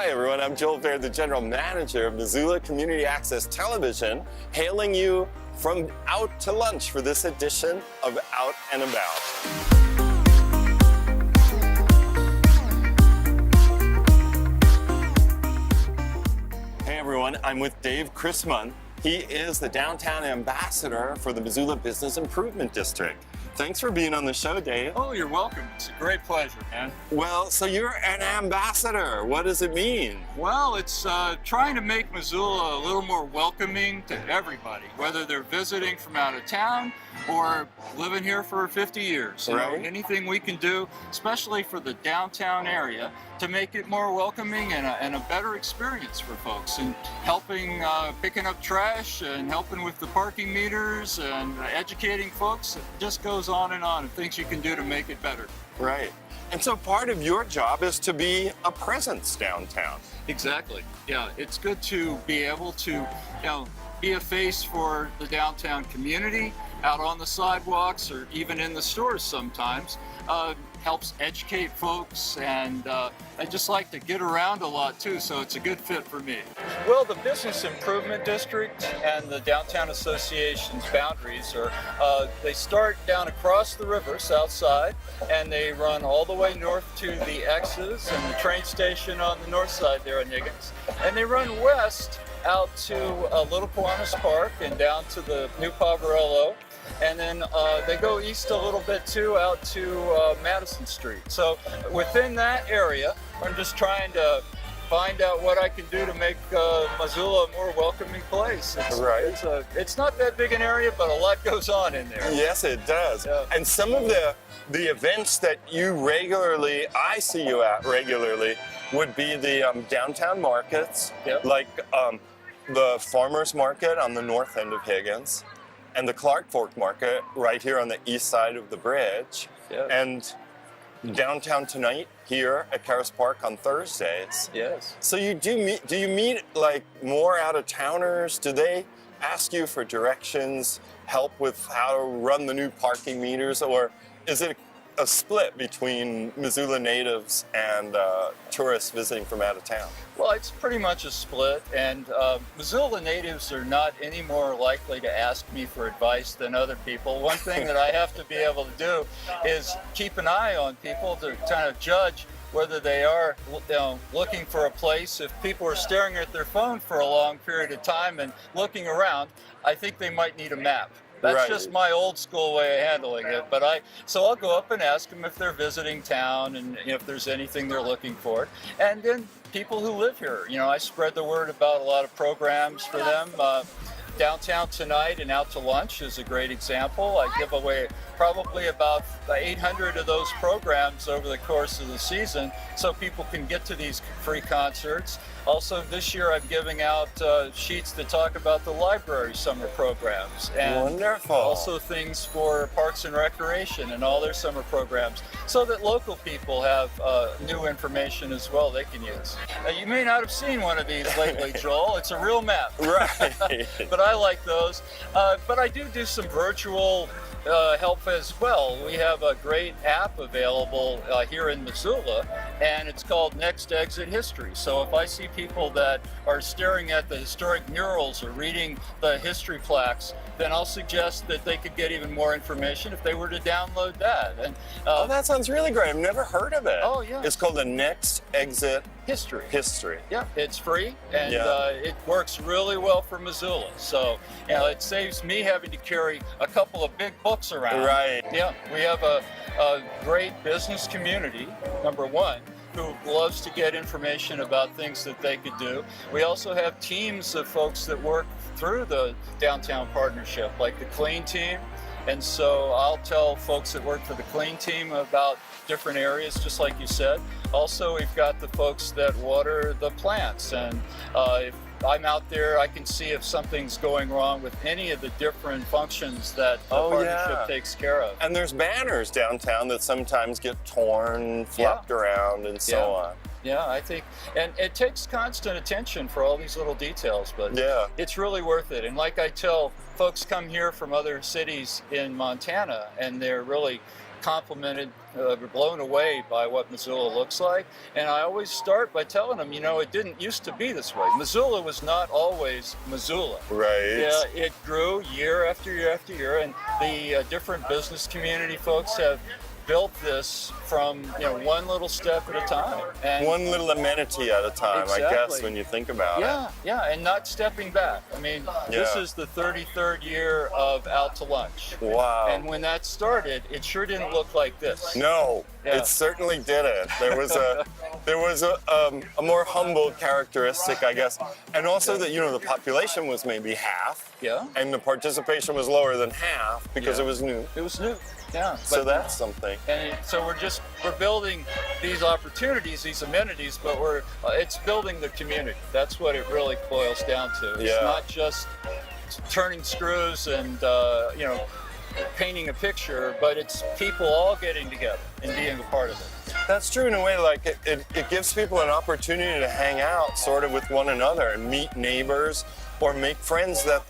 Hi everyone, I'm Joel Baird, the General Manager of Missoula Community Access Television, hailing you from out to lunch for this edition of Out and About. Hey everyone, I'm with Dave Chrismon. He is the downtown ambassador for the Missoula Business Improvement District. Thanks for being on the show, Dave. Oh, you're welcome. It's a great pleasure, man. Well, so you're an ambassador. What does it mean? Well, it's trying to make Missoula a little more welcoming to everybody, whether they're visiting from out of town or living here for 50 years. You know, anything we can do, especially for the downtown area, to make it more welcoming and a better experience for folks, and helping picking up trash and helping with the parking meters and educating folks. It just goes on and things you can do to make it better. Right. And so part of your job is to be a presence downtown. Exactly. Yeah, it's good to be able to, be a face for the downtown community, out on the sidewalks or even in the stores sometimes. Helps educate folks, and I just like to get around a lot too, so it's a good fit for me. Well, the Business Improvement District and the Downtown Association's boundaries are, they start down across the river, south side, and they run all the way north to the X's and the train station on the north side there in Higgins. And they run west out to Little Kiwanis Park and down to the New Poverello. And then they go east a little bit too, out to Madison Street. So within that area, I'm just trying to find out what I can do to make Missoula a more welcoming place. It's not that big an area, but a lot goes on in there. Yes, it does. Yeah. And some of the events that I see you at regularly, would be the downtown markets, like the farmers market on the north end of Higgins, and the Clark Fork Market right here on the east side of the bridge, and Downtown Tonight here at Caras Park on Thursdays. Yes. So do you meet like more out-of-towners? Do they ask you for directions, help with how to run the new parking meters, or is it a split between Missoula natives and tourists visiting from out of town? Well, it's pretty much a split, and Missoula natives are not any more likely to ask me for advice than other people. One thing that I have to be able to do is keep an eye on people to kind of judge whether they are looking for a place. If people are staring at their phone for a long period of time and looking around, I think they might need a map. That's just my old school way of handling it. So I'll go up and ask them if they're visiting town and if there's anything they're looking for. And then people who live here, I spread the word about a lot of programs for them. Downtown Tonight and Out to Lunch is a great example. I give away probably about 800 of those programs over the course of the season, so people can get to these free concerts. Also, this year I'm giving out sheets that talk about the library summer programs. And wonderful. Also things for Parks and Recreation and all their summer programs, so that local people have new information as well they can use. You may not have seen one of these lately, Joel. It's a real map. Right. But I like those. But I do some virtual help as well. We have a great app available here in Missoula, and it's called Next Exit History. So if I see people that are staring at the historic murals or reading the history plaques, then I'll suggest that they could get even more information if they were to download that. And oh, that sounds really great. I've never heard of it. Oh, yeah. It's called the Next Exit History. Yeah, it's free, and it works really well for Missoula. So, it saves me having to carry a couple of big books around. Right. Yeah, we have a great business community, number one, who loves to get information about things that they could do. We also have teams of folks that work through the downtown partnership, like the Clean Team. And so I'll tell folks that work for the Clean Team about different areas, just like you said. Also, we've got the folks that water the plants, and if I'm out there, I can see if something's going wrong with any of the different functions that the partnership takes care of. And there's banners downtown that sometimes get torn, flopped around, and so on. Yeah, I think, and it takes constant attention for all these little details, but it's really worth it. And like I tell folks come here from other cities in Montana, and they're really complimented, blown away by what Missoula looks like. And I always start by telling them, you know, it didn't used to be this way. Missoula was not always Missoula. Right. Yeah, it grew year after year after year, and the different business community folks have built this from, you know, one little step at a time. And one little amenity at a time, I guess, Exactly. when you think about it. yeah, and not stepping back. I mean, this Yeah. is the 33rd year of Out to Lunch. Wow. And when that started, it sure didn't look like this. No, Yeah. it certainly didn't. There was a more humble characteristic, I guess, and also that, you know, the population was maybe half, Yeah, and the participation was lower than half because Yeah. it was new. it was new. Yeah, So that's something. so we're building these opportunities, these amenities, but it's building the community. That's what it really boils down to. It's Yeah. not just turning screws and you know, painting a picture, but it's people all getting together and being a part of it. That's true in a way. Like it gives people an opportunity to hang out, sort of, with one another and meet neighbors or make friends that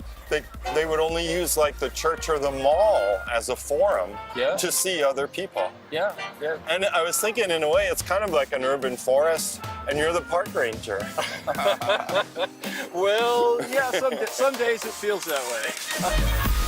they would only use, like, the church or the mall as a forum Yeah. to see other people. Yeah. And I was thinking, in a way, it's kind of like an urban forest, and you're the park ranger. Well, yeah, some days it feels that way.